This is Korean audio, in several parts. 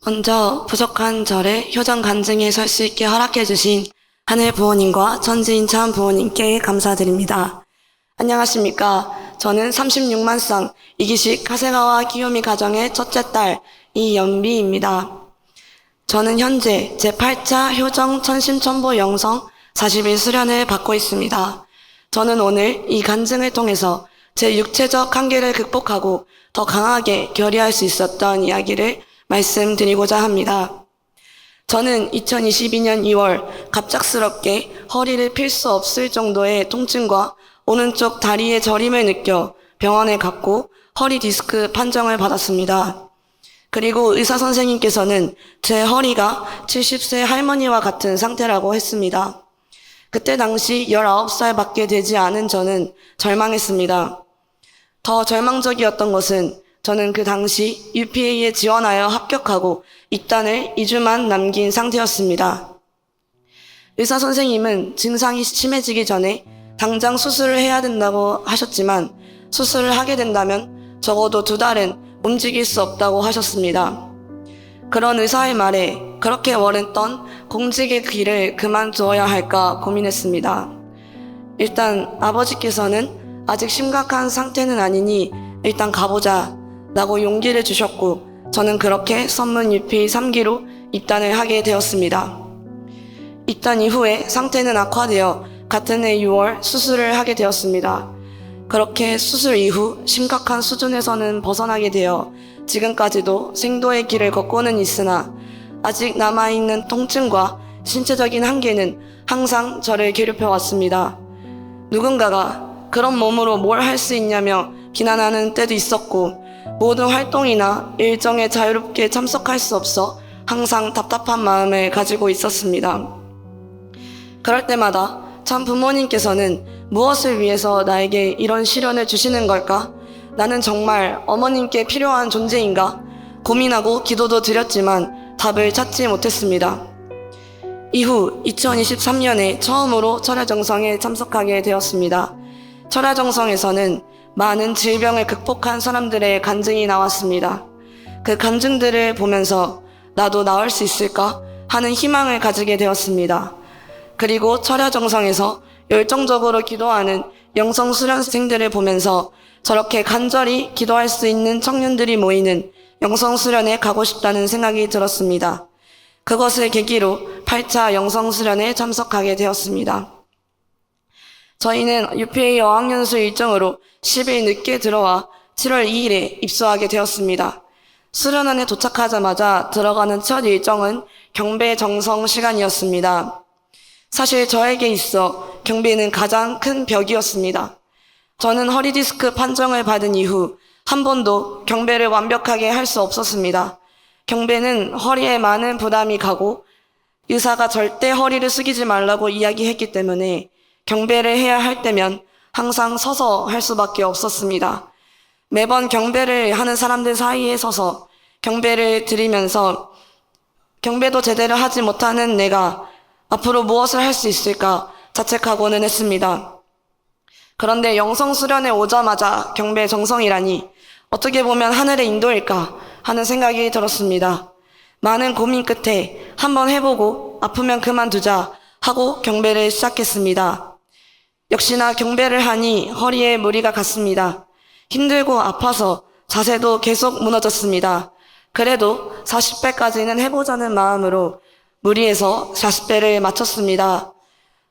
먼저 부족한 저를 효정 간증에 설 수 있게 허락해 주신 하늘 부모님과 천지인 참 부모님께 감사드립니다. 안녕하십니까. 저는 36만 쌍 이기식 하세가와 귀요미 가정의 첫째 딸 이연비입니다. 저는 현재 제8차 효정 천심천보 영성 40일 수련을 받고 있습니다. 저는 오늘 이 간증을 통해서 제 육체적 한계를 극복하고 더 강하게 결의할 수 있었던 이야기를 말씀드리고자 합니다. 저는 2022년 2월 갑작스럽게 허리를 필 수 없을 정도의 통증과 오른쪽 다리의 저림을 느껴 병원에 갔고 허리 디스크 판정을 받았습니다. 그리고 의사 선생님께서는 제 허리가 70세 할머니와 같은 상태라고 했습니다. 그때 당시 19살밖에 되지 않은 저는 절망했습니다. 더 절망적이었던 것은 저는 그 당시 UPA에 지원하여 합격하고 입단을 2주만 남긴 상태였습니다. 의사 선생님은 증상이 심해지기 전에 당장 수술을 해야 된다고 하셨지만 수술을 하게 된다면 적어도 2달은 움직일 수 없다고 하셨습니다. 그런 의사의 말에 그렇게 원했던 공직의 길을 그만두어야 할까 고민했습니다. 일단 아버지께서는 아직 심각한 상태는 아니니 일단 가보자 라고 용기를 주셨고 저는 그렇게 선문 UPA 3기로 입단을 하게 되었습니다. 입단 이후에 상태는 악화되어 같은 해 6월 수술을 하게 되었습니다. 그렇게 수술 이후 심각한 수준에서는 벗어나게 되어 지금까지도 생도의 길을 걷고는 있으나 아직 남아있는 통증과 신체적인 한계는 항상 저를 괴롭혀 왔습니다. 누군가가 그런 몸으로 뭘 할 수 있냐며 비난하는 때도 있었고 모든 활동이나 일정에 자유롭게 참석할 수 없어 항상 답답한 마음을 가지고 있었습니다. 그럴 때마다 참 부모님께서는 무엇을 위해서 나에게 이런 시련을 주시는 걸까? 나는 정말 어머님께 필요한 존재인가? 고민하고 기도도 드렸지만 답을 찾지 못했습니다. 이후 2023년에 처음으로 철야정성에 참석하게 되었습니다. 철야정성에서는 많은 질병을 극복한 사람들의 간증이 나왔습니다. 그 간증들을 보면서 나도 나을 수 있을까 하는 희망을 가지게 되었습니다. 그리고 철야정성에서 열정적으로 기도하는 영성수련생들을 보면서 저렇게 간절히 기도할 수 있는 청년들이 모이는 영성수련에 가고 싶다는 생각이 들었습니다. 그것을 계기로 8차 영성수련에 참석하게 되었습니다. 저희는 UPA 어학연수 일정으로 10일 늦게 들어와 7월 2일에 입소하게 되었습니다. 수련원에 도착하자마자 들어가는 첫 일정은 경배 정성 시간이었습니다. 사실 저에게 있어 경배는 가장 큰 벽이었습니다. 저는 허리 디스크 판정을 받은 이후 한 번도 경배를 완벽하게 할 수 없었습니다. 경배는 허리에 많은 부담이 가고 의사가 절대 허리를 숙이지 말라고 이야기했기 때문에 경배를 해야 할 때면 항상 서서 할 수밖에 없었습니다. 매번 경배를 하는 사람들 사이에 서서 경배를 드리면서 경배도 제대로 하지 못하는 내가 앞으로 무엇을 할 수 있을까 자책하고는 했습니다. 그런데 영성수련에 오자마자 경배 정성이라니 어떻게 보면 하늘의 인도일까 하는 생각이 들었습니다. 많은 고민 끝에 한번 해보고 아프면 그만두자 하고 경배를 시작했습니다. 역시나 경배를 하니 허리에 무리가 갔습니다. 힘들고 아파서 자세도 계속 무너졌습니다. 그래도 40배까지는 해보자는 마음으로 무리해서 40배를 마쳤습니다.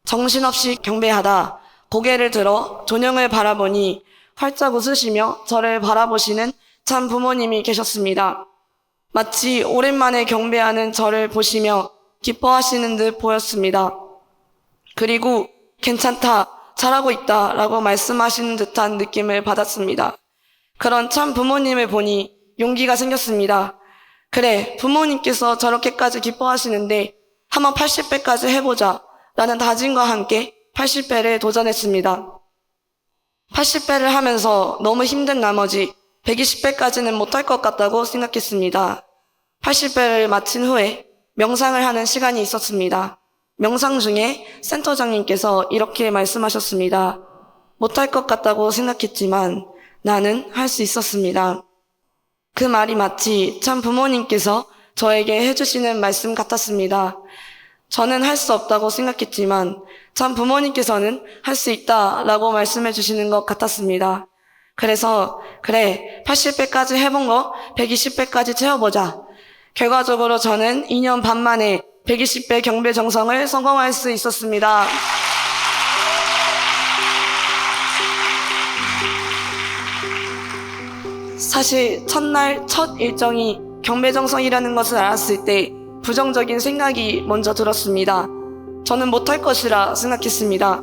정신없이 경배하다 고개를 들어 조명을 바라보니 활짝 웃으시며 저를 바라보시는 참 부모님이 계셨습니다. 마치 오랜만에 경배하는 저를 보시며 기뻐하시는 듯 보였습니다. 그리고 괜찮다, 잘하고 있다 라고 말씀하시는 듯한 느낌을 받았습니다. 그런 참 부모님을 보니 용기가 생겼습니다. 그래, 부모님께서 저렇게까지 기뻐하시는데 한번 80배까지 해보자 라는 다짐과 함께 80배를 도전했습니다. 80배를 하면서 너무 힘든 나머지 120배까지는 못할 것 같다고 생각했습니다. 80배를 마친 후에 명상을 하는 시간이 있었습니다. 명상 중에 센터장님께서 이렇게 말씀하셨습니다. 못할 것 같다고 생각했지만 나는 할 수 있었습니다. 그 말이 마치 참 부모님께서 저에게 해주시는 말씀 같았습니다. 저는 할 수 없다고 생각했지만 참 부모님께서는 할 수 있다라고 말씀해 주시는 것 같았습니다. 그래서 그래 80배까지 해본 거 120배까지 채워보자. 결과적으로 저는 2년 반 만에 120배 경배 정성을 성공할 수 있었습니다. 사실 첫날 첫 일정이 경배정성이라는 것을 알았을 때 부정적인 생각이 먼저 들었습니다. 저는 못할 것이라 생각했습니다.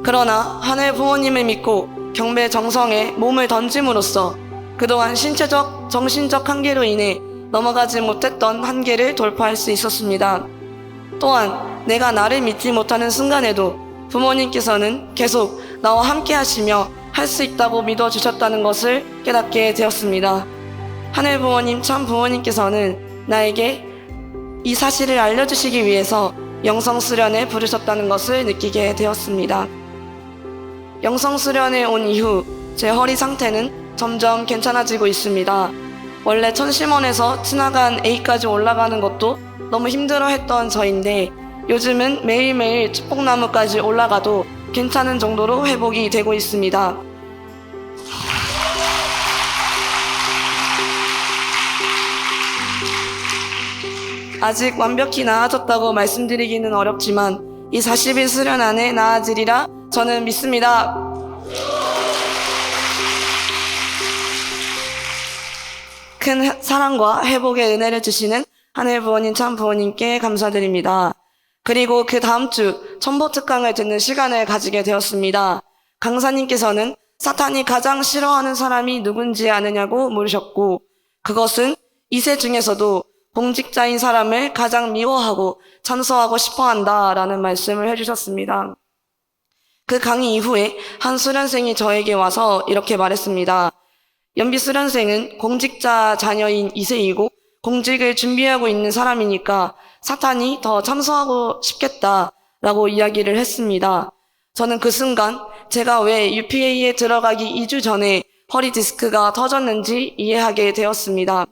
그러나 하늘 부모님을 믿고 경배정성에 몸을 던짐으로써 그동안 신체적, 정신적 한계로 인해 넘어가지 못했던 한계를 돌파할 수 있었습니다. 또한 내가 나를 믿지 못하는 순간에도 부모님께서는 계속 나와 함께 하시며 할 수 있다고 믿어주셨다는 것을 깨닫게 되었습니다. 하늘 부모님, 참 부모님께서는 나에게 이 사실을 알려주시기 위해서 영성수련에 부르셨다는 것을 느끼게 되었습니다. 영성수련에 온 이후 제 허리 상태는 점점 괜찮아지고 있습니다. 원래 천심원에서 지나간 A까지 올라가는 것도 너무 힘들어했던 저인데 요즘은 매일매일 축복나무까지 올라가도 괜찮은 정도로 회복이 되고 있습니다. 아직 완벽히 나아졌다고 말씀드리기는 어렵지만 이 40일 수련 안에 나아지리라 저는 믿습니다. 큰 사랑과 회복의 은혜를 주시는 하늘 부모님, 참 부모님께 감사드립니다. 그리고 그 다음 주 천보 특강을 듣는 시간을 가지게 되었습니다. 강사님께서는 사탄이 가장 싫어하는 사람이 누군지 아느냐고 물으셨고 그것은 이세 중에서도 공직자인 사람을 가장 미워하고 찬소하고 싶어한다 라는 말씀을 해주셨습니다. 그 강의 이후에 한 수련생이 저에게 와서 이렇게 말했습니다. 연비 수련생은 공직자 자녀인 2세이고 공직을 준비하고 있는 사람이니까 사탄이 더 참소하고 싶겠다라고 이야기를 했습니다. 저는 그 순간 제가 왜 UPA에 들어가기 2주 전에 허리 디스크가 터졌는지 이해하게 되었습니다.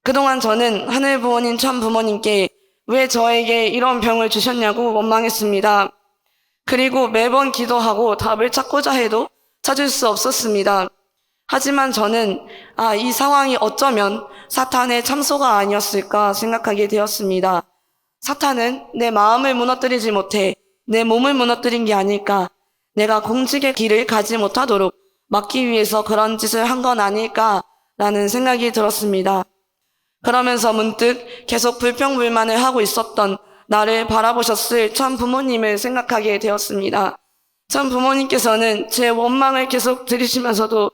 그동안 저는 하늘 부모님, 참 부모님께 왜 저에게 이런 병을 주셨냐고 원망했습니다. 그리고 매번 기도하고 답을 찾고자 해도 찾을 수 없었습니다. 하지만 저는 이 상황이 어쩌면 사탄의 참소가 아니었을까 생각하게 되었습니다. 사탄은 내 마음을 무너뜨리지 못해 내 몸을 무너뜨린 게 아닐까, 내가 공직의 길을 가지 못하도록 막기 위해서 그런 짓을 한 건 아닐까라는 생각이 들었습니다. 그러면서 문득 계속 불평불만을 하고 있었던 나를 바라보셨을 참 부모님을 생각하게 되었습니다. 참 부모님께서는 제 원망을 계속 들으시면서도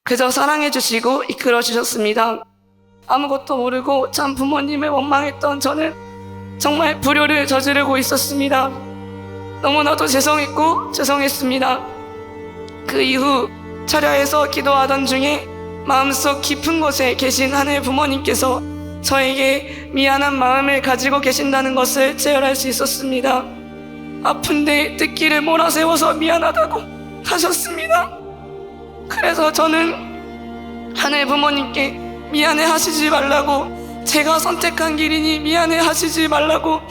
그저 사랑해 주시고 이끌어 주셨습니다. 아무것도 모르고 참 부모님을 원망했던 저는 정말 불효를 저지르고 있었습니다. 너무나도 죄송했고 죄송했습니다. 그 이후 철야에서 기도하던 중에 마음속 깊은 곳에 계신 하늘 부모님께서 저에게 미안한 마음을 가지고 계신다는 것을 체험할 수 있었습니다. 아픈데 뜻기를 몰아세워서 미안하다고 하셨습니다. 그래서 저는 하늘 부모님께 미안해 하시지 말라고, 제가 선택한 길이니 미안해 하시지 말라고,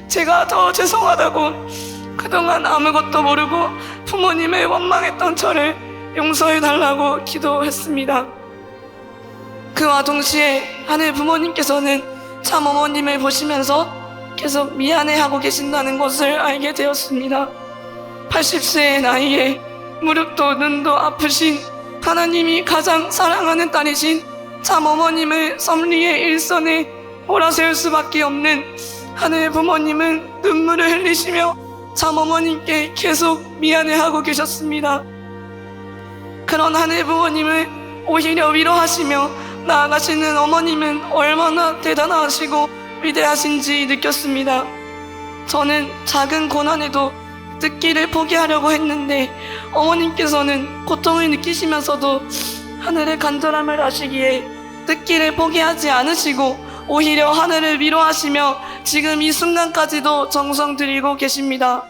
제가 더 죄송하다고, 그동안 아무것도 모르고 부모님을 원망했던 저를 용서해 달라고 기도했습니다. 그와 동시에 하늘 부모님께서는 참 어머님을 보시면서 계속 미안해하고 계신다는 것을 알게 되었습니다. 80세의 나이에 무릎도 눈도 아프신 하나님이 가장 사랑하는 딸이신 참 어머님을 섭리의 일선에 몰아세울 수밖에 없는 하늘 부모님은 눈물을 흘리시며 참 어머님께 계속 미안해하고 계셨습니다. 그런 하늘 부모님을 오히려 위로하시며 나아가시는 어머님은 얼마나 대단하시고 위대하신지 느꼈습니다. 저는 작은 고난에도 듣기를 포기하려고 했는데 어머님께서는 고통을 느끼시면서도 하늘의 간절함을 아시기에 듣기를 포기하지 않으시고 오히려 하늘을 위로하시며 지금 이 순간까지도 정성 들이고 계십니다.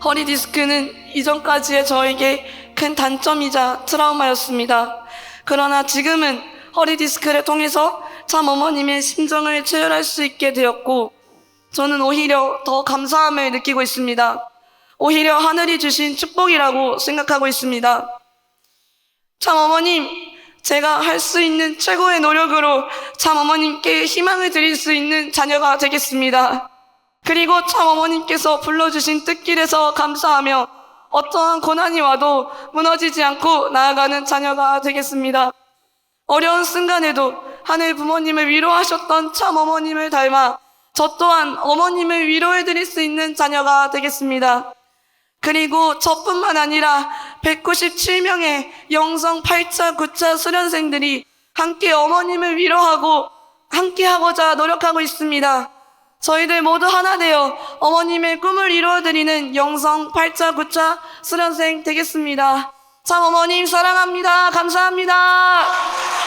허리 디스크는 이전까지의 저에게 큰 단점이자 트라우마였습니다. 그러나 지금은 허리 디스크를 통해서 참 어머님의 심정을 체휼할 수 있게 되었고, 저는 오히려 더 감사함을 느끼고 있습니다. 오히려 하늘이 주신 축복이라고 생각하고 있습니다. 참 어머님, 제가 할 수 있는 최고의 노력으로 참 어머님께 희망을 드릴 수 있는 자녀가 되겠습니다. 그리고 참 어머님께서 불러주신 뜻길에서 감사하며 어떠한 고난이 와도 무너지지 않고 나아가는 자녀가 되겠습니다. 어려운 순간에도 하늘 부모님을 위로하셨던 참 어머님을 닮아 저 또한 어머님을 위로해드릴 수 있는 자녀가 되겠습니다. 그리고 저뿐만 아니라 197명의 영성 8차, 9차 수련생들이 함께 어머님을 위로하고 함께하고자 노력하고 있습니다. 저희들 모두 하나 되어 어머님의 꿈을 이루어드리는 영성 8차, 9차 수련생 되겠습니다. 참 어머님 사랑합니다. 감사합니다.